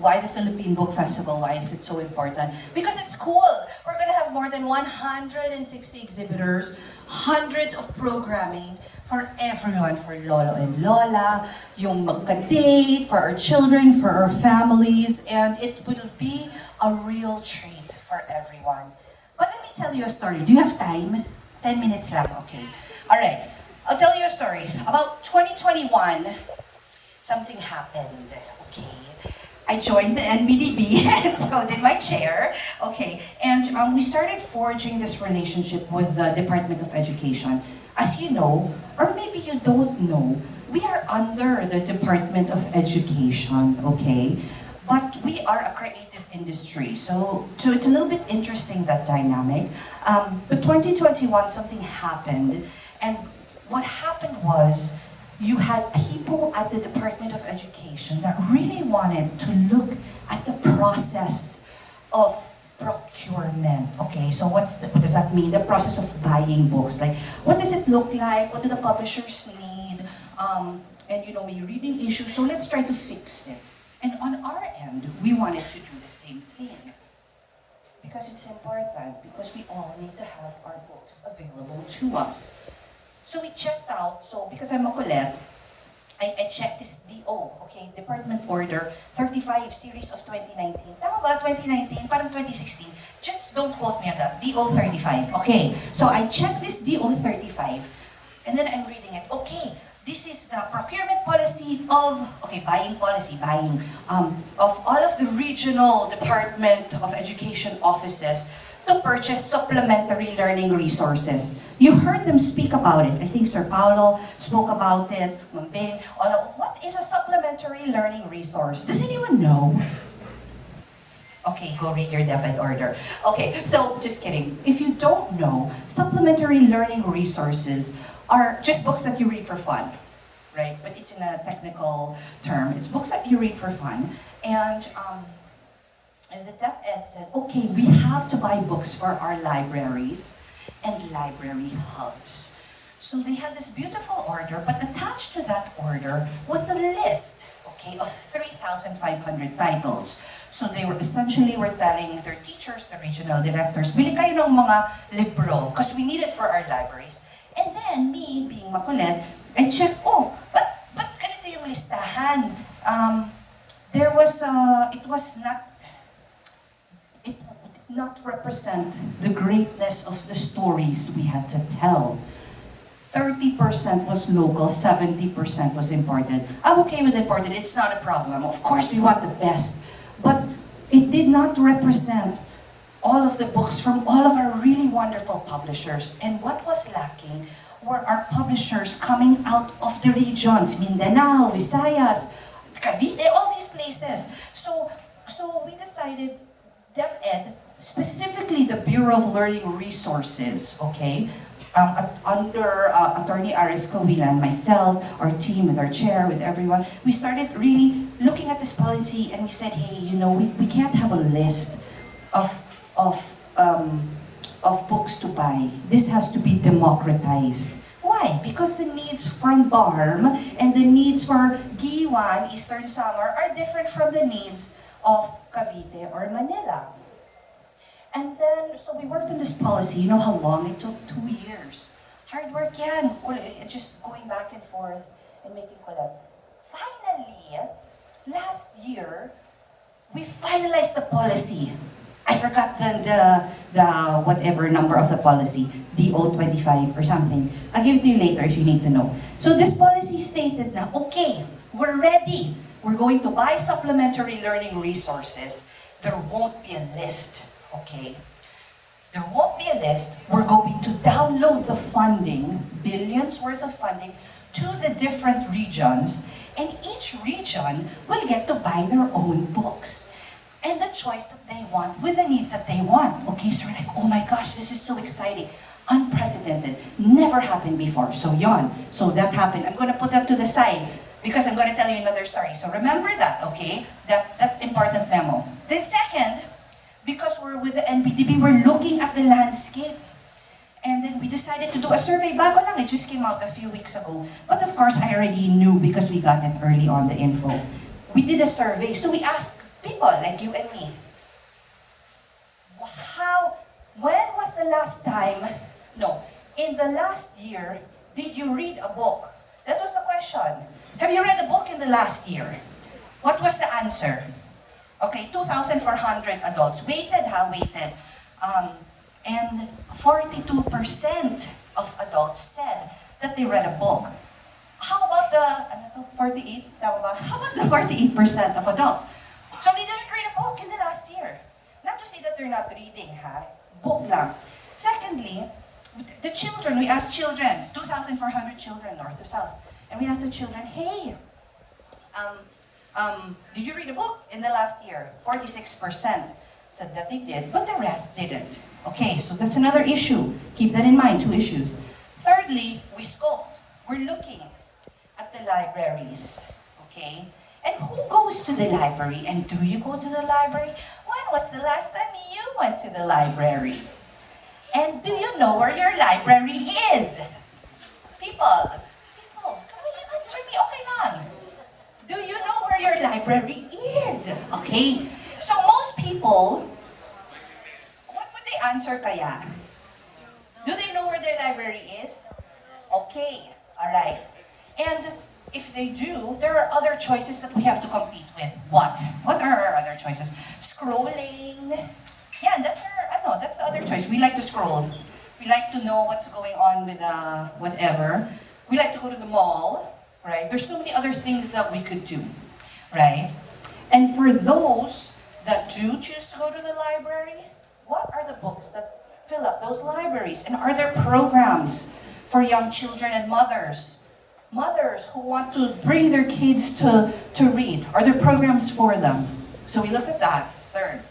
Why the Philippine Book Festival? Why is it so important? Because it's cool. We're gonna have more than 160 exhibitors, hundreds of programming for everyone, for Lolo and Lola, yung magka-date, for our children, for our families, and it will be a real treat for everyone. But let me tell you a story. Do you have time? 10 minutes lang, okay. Alright, I'll tell you a story. About 2021, something happened, okay. I joined the NBDB, and so did my chair, okay. And we started forging this relationship with the Department of Education. As you know, or maybe you don't know, we are under the Department of Education, okay? But we are a creative industry, so it's a little bit interesting, that dynamic. But 2021, something happened, and what happened was, you had people at the Department of Education that really wanted to look at the process of procurement. Okay, so what does that mean? The process of buying books. Like, what does it look like? What do the publishers need? And you know, may reading issues. So let's try to fix it. And on our end, we wanted to do the same thing. Because it's important, because we all need to have our books available to us. So we checked out, so because I'm a Colette, I checked this DO, okay, Department Order 35 series of 2019. Tama ba? 2019? Parang 2016. Just don't quote me on that. DO 35. Okay, so I checked this DO 35, and then I'm reading it. Okay, this is the procurement policy of, okay, buying policy, of all of the regional Department of Education offices to purchase supplementary learning resources. You heard them speak about it. I think Sir Paulo spoke about it, Mambing, what is a supplementary learning resource? Does anyone know? Okay, go read your debit order. Okay, so just kidding. If you don't know, supplementary learning resources are just books that you read for fun, right? But it's in a technical term. It's books that you read for fun. And the DepEd said, okay, we have to buy books for our libraries and library hubs. So they had this beautiful order, but attached to that order was a list, okay, of 3,500 titles. So they were essentially telling their teachers, the regional directors, bili kayo ng mga libro, because we need it for our libraries. And then me, being makulit, I checked, but ganito yung listahan. It did not represent the greatness of the stories we had to tell. 30% was local, 70% was imported. I'm okay with imported, it's not a problem. Of course, we want the best. But it did not represent all of the books from all of our really wonderful publishers. And what was lacking were our publishers coming out of the regions, Mindanao, Visayas, Cavite, all these places. So we decided, DepEd, specifically the Bureau of Learning Resources, okay, under Attorney Aris Covilan, myself, our team, with our chair, with everyone, we started really looking at this policy, and we said, hey, you know, we can't have a list of books to buy. This has to be democratized. Why? Because the needs from BARM and the needs for Giwan, Eastern Samar, are different from the needs of Cavite or Manila. And then, so we worked on this policy. You know how long it took? 2 years. Hard work yan. Just going back and forth and making collab. Finally, last year, we finalized the policy. I forgot the whatever number of the policy, DO25 or something. I'll give it to you later if you need to know. So this policy stated na, okay, we're ready. We're going to buy supplementary learning resources. There won't be a list, okay? There won't be a list. We're going to download the funding, billions worth of funding, to the different regions, and each region will get to buy their own books. And the choice that they want, with the needs that they want. Okay, so we're like, oh my gosh, this is so exciting. Unprecedented. Never happened before. So yon. So that happened. I'm going to put that to the side because I'm going to tell you another story. So remember that, okay? That important memo. Then second, because we're with the NBDB, we're looking at the landscape. And then we decided to do a survey. Bago lang, it just came out a few weeks ago. But of course, I already knew because we got it early on, the info. We did a survey. So we asked People like you and me. When was the last time, no, in the last year, did you read a book? That was the question. Have you read a book in the last year? What was the answer? Okay, 2,400 adults. Weighted. And 42% of adults said that they read a book. How about the 48? How about the 48% of adults? So they didn't read a book in the last year. Not to say that they're not reading, book lang. Secondly, the children, we asked children, 2,400 children, north to south, and we asked the children, hey, did you read a book in the last year? 46% said that they did, but the rest didn't. Okay, so that's another issue. Keep that in mind, 2 issues. Thirdly, we scoped. We're looking at the libraries, okay? And who goes to the library? And do you go to the library? When was the last time you went to the library? And do you know where your library is? People, come on, answer me, okay lang. Do you know where your library is? Okay, so most people, what would they answer kaya? Do they know where their library is? Okay, alright. And if they do, there are other choices that we have to compete with. What? What are our other choices? Scrolling. Yeah, that's the other choice. We like to scroll. We like to know what's going on with whatever. We like to go to the mall, right? There's so many other things that we could do, right? And for those that do choose to go to the library, what are the books that fill up those libraries? And are there programs for young children and mothers who want to bring their kids to read? Are there programs for them? So we looked at that. Third.